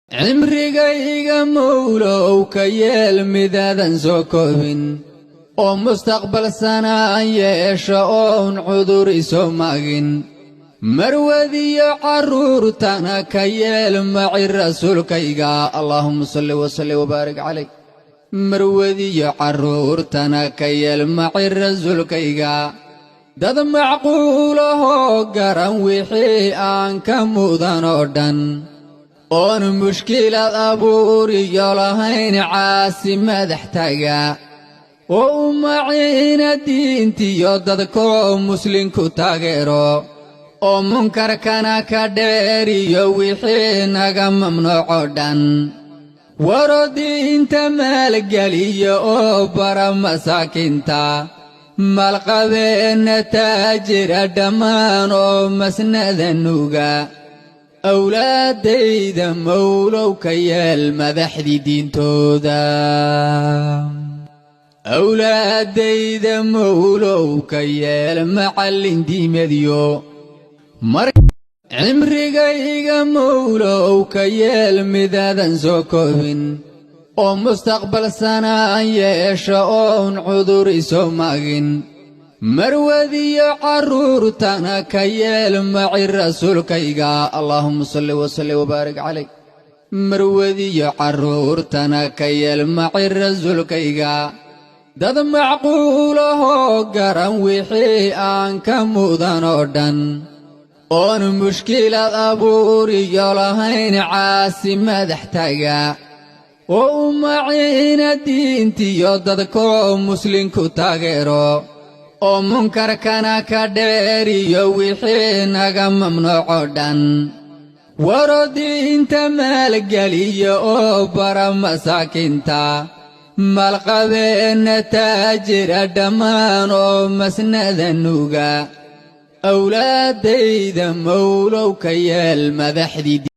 cimrigayga mawlow ka yeel midaadan soo koobin oo mustaqbal sanaan yeesho oon cudur iso magin marwadiyo carruurtana ka yeel maci rasuulkayga allahumma salli wa salli wa baarik calayh marwadiyo carruurtana ka yeel maci rasuulkayga dad macquulahoo garan wixii aan ka mudan oo dhan oon mushkilad abuuriyo lahayn caasi madax taga oo umaciina diintiyo dadkoo muslinku taageero oo munkarkana ka dheeriyo wixii naga mamnuuco dhan waro diinta maalgeliyo oo bara masaakinta maalqabeenna taajira dhammaan oo masnada nuuga awlaadayda mawlow ka yeel madaxdii diintooda awlaadayda mawlow ka yeel macallin diimadiyo cimrigayga mawlow ka yeel midaadan soo koobin oo mustaqbal sanaan yeesho oon cudur iso magin marwadiyo carruurtana ka yeel maci rasuulkayga allahumma salli wa salli wa baarik calayh marwadiyo carruurtana ka yeel maci rasuulkayga dad macquulahoo garan wixii aan ka mudan oo dhan oon mushkilad abuuriyo lahayn caasi madax taga oo umaciina diintiyo dadkoo muslinku taageero oo munkarkana ka dheeriyo wixii naga mamnuuco dhan waro diinta maalgeliyo oo bara masaakinta maalqabeenna taajira dhammaan oo masnada nuuga awlaadayda mawlow ka yeel madaxdii